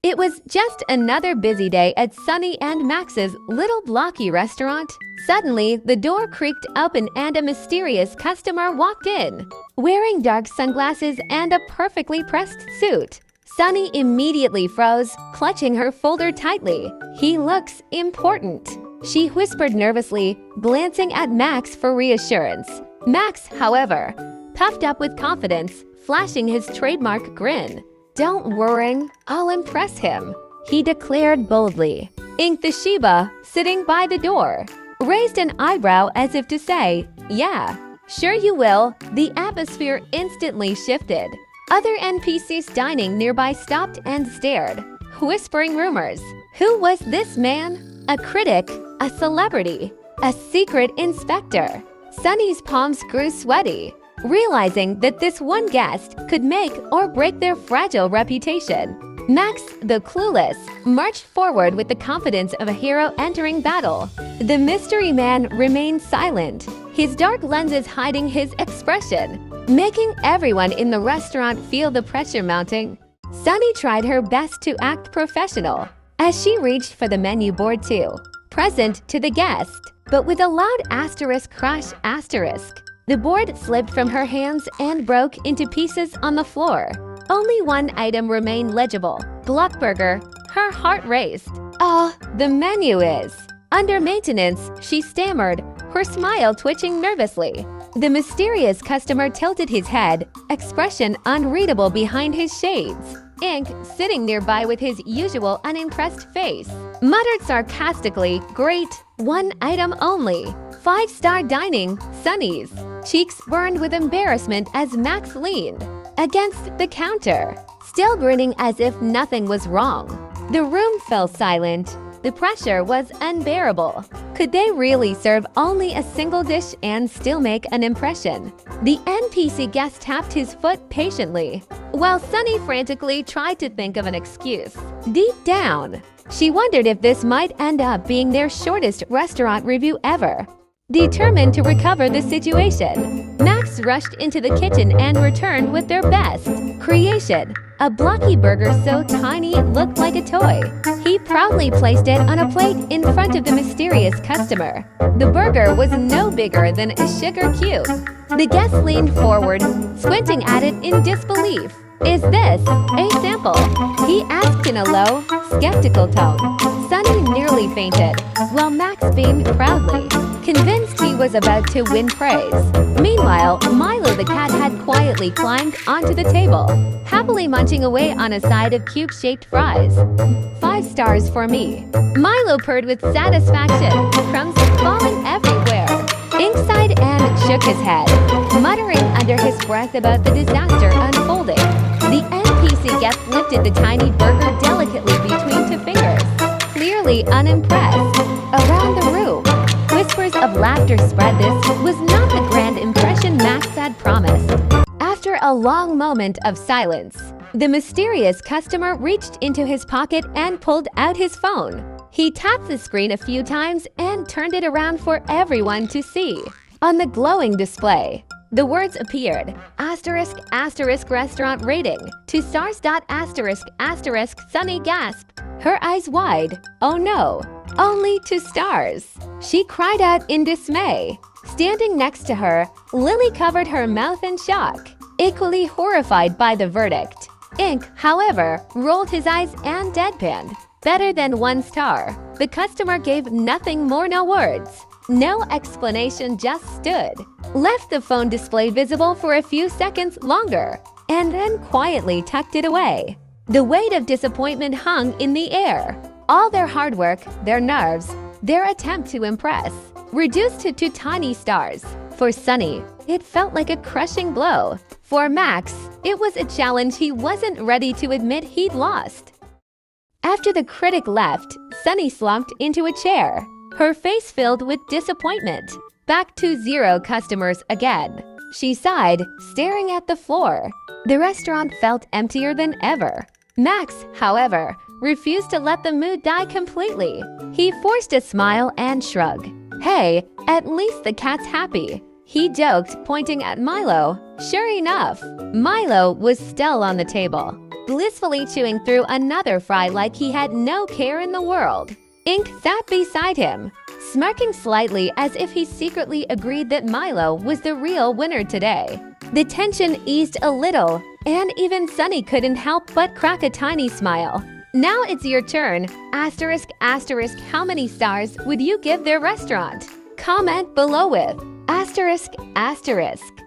It was just another busy day at Sunny and Max's little blocky restaurant. Suddenly, the door creaked open and a mysterious customer walked in, wearing dark sunglasses and a perfectly pressed suit. Sunny immediately froze, clutching her folder tightly. "He looks important," she whispered nervously, glancing at Max for reassurance. Max, however, puffed up with confidence, flashing his trademark grin. "Don't worry, I'll impress him," he declared boldly. Ink the Shiba, sitting by the door, raised an eyebrow as if to say, "Yeah, sure you will." The atmosphere instantly shifted. Other NPCs dining nearby stopped and stared, whispering rumors. Who was this man? A critic? A celebrity? A secret inspector? Sunny's palms grew sweaty, realizing that this one guest could make or break their fragile reputation. Max, the clueless, marched forward with the confidence of a hero entering battle. The mystery man remained silent, his dark lenses hiding his expression, making everyone in the restaurant feel the pressure mounting. Sunny tried her best to act professional as she reached for the menu board too, present to the guest, but with a loud asterisk crash asterisk. The board slipped from her hands and broke into pieces on the floor. Only one item remained legible, Blockburger. Her heart raced. "Oh, the menu is under maintenance," she stammered, her smile twitching nervously. The mysterious customer tilted his head, expression unreadable behind his shades. Ink, sitting nearby with his usual unimpressed face, muttered sarcastically, "Great, one item only. 5-star dining, Sunny's." Cheeks burned with embarrassment as Max leaned against the counter, still grinning as if nothing was wrong. The room fell silent. The pressure was unbearable. Could they really serve only a single dish and still make an impression? The NPC guest tapped his foot patiently, while Sunny frantically tried to think of an excuse. Deep down, she wondered if this might end up being their shortest restaurant review ever. Determined to recover the situation, Max rushed into the kitchen and returned with their best creation, a blocky burger so tiny it looked like a toy. He proudly placed it on a plate in front of the mysterious customer. The burger was no bigger than a sugar cube. The guest leaned forward, squinting at it in disbelief. "Is this a sample?" he asked in a low, skeptical tone. Sunny nearly fainted, while Max beamed proudly, convinced he was about to win praise. Meanwhile, Milo the cat had quietly climbed onto the table, happily munching away on a side of cube-shaped fries. "5 stars for me," Milo purred with satisfaction, crumbs falling everywhere. Ink sighed and shook his head, muttering under his breath about the disaster unfolding. The NPC guest lifted the tiny burger delicately between 2 fingers, clearly unimpressed. Around the room, whispers of laughter spread. This was not the grand impression Max had promised. After a long moment of silence, the mysterious customer reached into his pocket and pulled out his phone. He tapped the screen a few times and turned it around for everyone to see. On the glowing display, the words appeared, asterisk, asterisk, restaurant rating, 2 stars. Asterisk, asterisk. Sunny gasped, her eyes wide. "Oh no, only 2 stars." She cried out in dismay. Standing next to her, Lily covered her mouth in shock, equally horrified by the verdict. Ink, however, rolled his eyes and deadpanned. "Better than 1 star." The customer gave nothing more, no words. No explanation, just stood. Left the phone display visible for a few seconds longer, and then quietly tucked it away. The weight of disappointment hung in the air. All their hard work, their nerves, their attempt to impress, reduced to 2 tiny stars. For Sunny, it felt like a crushing blow. For Max, it was a challenge he wasn't ready to admit he'd lost. After the critic left, Sunny slumped into a chair, her face filled with disappointment. Back to 0 customers again. She sighed, staring at the floor. The restaurant felt emptier than ever. Max, however, refused to let the mood die completely. He forced a smile and shrug. "Hey, at least the cat's happy," he joked, pointing at Milo. Sure enough, Milo was still on the table, blissfully chewing through another fry like he had no care in the world. Ink sat beside him, smirking slightly as if he secretly agreed that Milo was the real winner today. The tension eased a little, and even Sunny couldn't help but crack a tiny smile. Now it's your turn. Asterisk, asterisk, how many stars would you give their restaurant? Comment below with asterisk, asterisk.